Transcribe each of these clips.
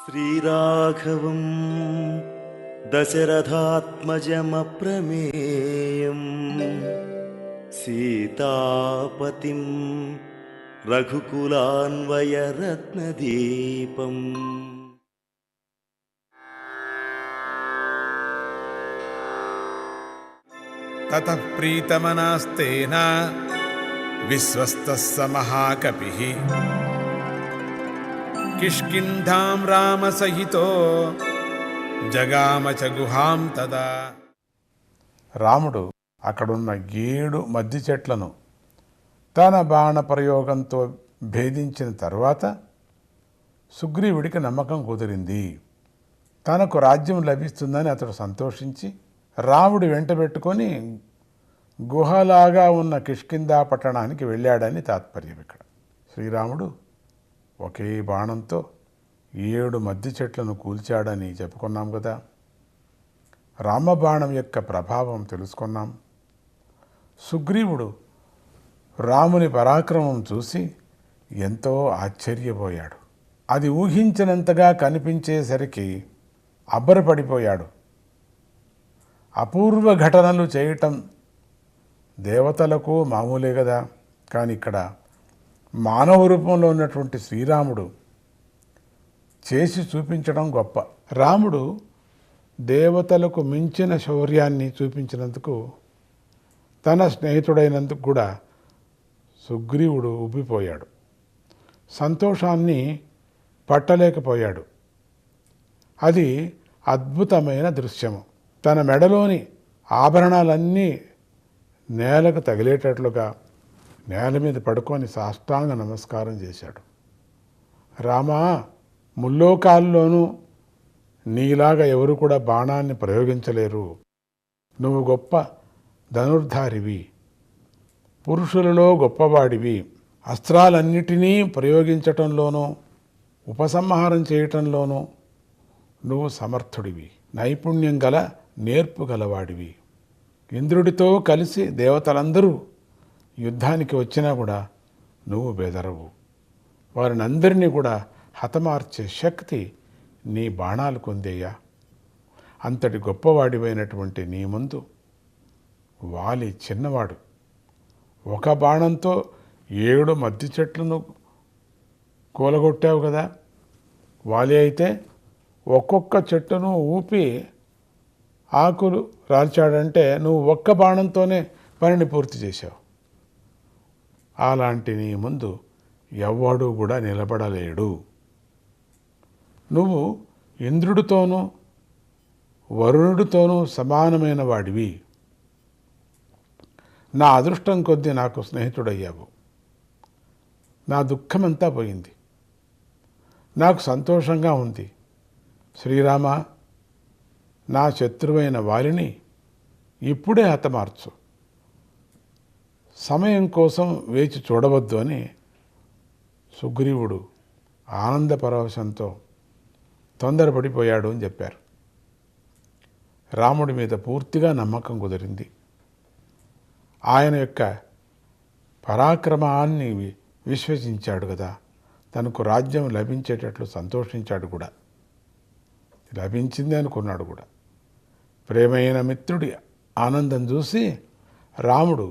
శ్రీరాఘవం దశరథాత్మజమప్రమేయం సీతాపతిం రఘుకులాన్వయరత్నదీపం తతః ప్రీతమనాస్తేన విశ్వస్తః స మహాకపిః కిష్కింధాం రామసహితో జగామ చ గుహాం తదా. రాముడు అక్కడున్న 7 మద్ది చెట్లను తన బాణ ప్రయోగంతో భేదించిన తరువాత సుగ్రీవుడికి నమ్మకం కుదిరింది. తనకు రాజ్యం లభిస్తుందని అతడు సంతోషించి రాముడి వెంటబెట్టుకొని గుహలాగా ఉన్న కిష్కిందా పట్టణానికి వెళ్ళాడని తాత్పర్యం. ఇక్కడ శ్రీరాముడు ఒకే బాణంతో 7 మద్ది చెట్లను కూల్చాడని చెప్పుకున్నాం కదా. రామబాణం యొక్క ప్రభావం తెలుసుకున్నాం. సుగ్రీవుడు రాముని పరాక్రమం చూసి ఎంతో ఆశ్చర్యపోయాడు. అది ఊహించినంతగా కనిపించేసరికి అబ్బరపడిపోయాడు. అపూర్వ ఘటనలు చేయటం దేవతలకు మామూలే కదా. కానీ ఇక్కడ మానవ రూపంలో ఉన్నటువంటి శ్రీరాముడు చేసి చూపించడం గొప్ప. రాముడు దేవతలకు మించిన శౌర్యాన్ని చూపించినందుకు తన స్నేహితుడైనందుకు కూడా సుగ్రీవుడు ఉబ్బిపోయాడు. సంతోషాన్ని పట్టలేకపోయాడు. అది అద్భుతమైన దృశ్యము. తన మెడలోని ఆభరణాలన్నీ నేలకు తగిలేటట్లుగా నేల మీద పడుకొని సాష్టాంగ నమస్కారం చేశాడు. రామా, ముల్లోకాల్లోనూ నీలాగా ఎవరు కూడా బాణాన్ని ప్రయోగించలేరు. నువ్వు గొప్ప ధనుర్ధారివి, పురుషులలో గొప్పవాడివి. అస్త్రాలన్నిటినీ ప్రయోగించటంలోనూ ఉపసంహారం చేయటంలోనూ నువ్వు సమర్థుడివి, నైపుణ్యం గల నేర్పు గలవాడివి. ఇంద్రుడితో కలిసి దేవతలందరూ యుద్ధానికి వచ్చినా కూడా నువ్వు బెదరవు. వారిని అందరినీ కూడా హతమార్చే శక్తి నీ బాణాలకు ఉందయ్యా. అంతటి గొప్పవాడివైనటువంటి నీ ముందు వాలి చిన్నవాడు. ఒక బాణంతో 7 మద్ది చెట్లను కూలగొట్టావు కదా. వాలి అయితే ఒక్కొక్క చెట్టును ఊపి ఆకులు రాల్చాడంటే నువ్వు ఒక్క బాణంతోనే పనిని పూర్తి చేశావు. అలాంటి నీ ముందు ఎవ్వడూ కూడా నిలబడలేడు. నువ్వు ఇంద్రుడితోనూ వరుణుడితోనూ సమానమైన వాడివి. నా అదృష్టం కొద్దీ నాకు స్నేహితుడయ్యావు. నా దుఃఖమంతా పోయింది. నాకు సంతోషంగా ఉంది. శ్రీరామ, నా శత్రువైన వారిని ఇప్పుడే హతమార్చు. సమయం కోసం వేచి చూడవద్దు అని సుగ్రీవుడు ఆనంద పరవశంతో తొందరపడిపోయాడు అని చెప్పారు. రాముడి మీద పూర్తిగా నమ్మకం కుదిరింది. ఆయన యొక్క పరాక్రమాన్ని విశ్వసించాడు కదా. తనకు రాజ్యం లభించేటట్లు సంతోషించాడు కూడా. లభించింది అనుకున్నాడు కూడా. ప్రేమైన మిత్రుడి ఆనందం చూసి రాముడు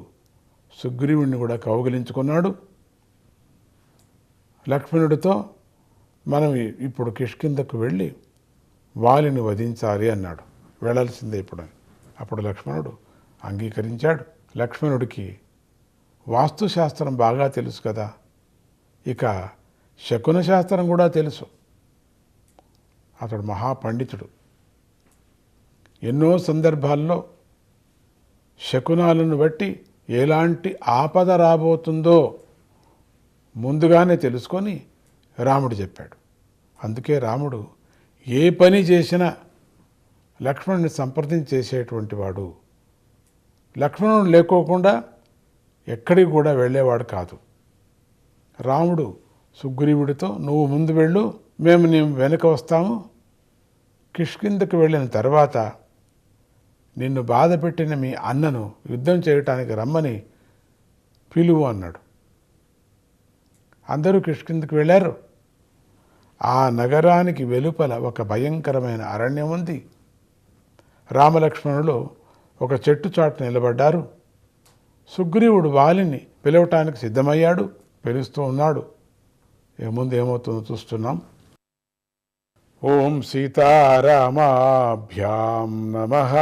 సుగ్రీవుడిని కూడా కౌగిలించుకున్నాడు. లక్ష్మణుడితో మనం ఇప్పుడు కిష్కిందకు వెళ్ళి వాలిని వధించాలి అన్నాడు. వెళ్ళాల్సిందే ఇప్పుడు. అప్పుడు లక్ష్మణుడు అంగీకరించాడు. లక్ష్మణుడికి వాస్తుశాస్త్రం బాగా తెలుసు కదా. ఇక శకున శాస్త్రం కూడా తెలుసు. అతడు మహాపండితుడు. ఎన్నో సందర్భాల్లో శకునాలను బట్టి ఎలాంటి ఆపద రాబోతుందో ముందుగానే తెలుసుకొని రాముడు చెప్పాడు. అందుకే రాముడు ఏ పని చేసినా లక్ష్మణుని సంప్రదించేసేటువంటి వాడు. లక్ష్మణుడు లేకోకుండా ఎక్కడికి కూడా వెళ్ళేవాడు కాదు. రాముడు సుగ్రీవుడితో నువ్వు ముందు వెళ్ళు, మేము వెనక వస్తాము. కిష్కిందకు వెళ్ళిన తర్వాత నిన్ను బాధ పెట్టిన మీ అన్నను యుద్ధం చేయటానికి రమ్మని పిలువు అన్నాడు. అందరూ కిష్కిందకు వెళ్ళారు. ఆ నగరానికి వెలుపల ఒక భయంకరమైన అరణ్యం ఉంది. రామలక్ష్మణులు ఒక చెట్టు చాటు నిలబడ్డారు. సుగ్రీవుడు వాలిని పిలవటానికి సిద్ధమయ్యాడు, పిలుస్తూ ఉన్నాడు. ముందు ఏమవుతుందో చూస్తున్నాం. ఓం సీతారామాభ్యాం నమః.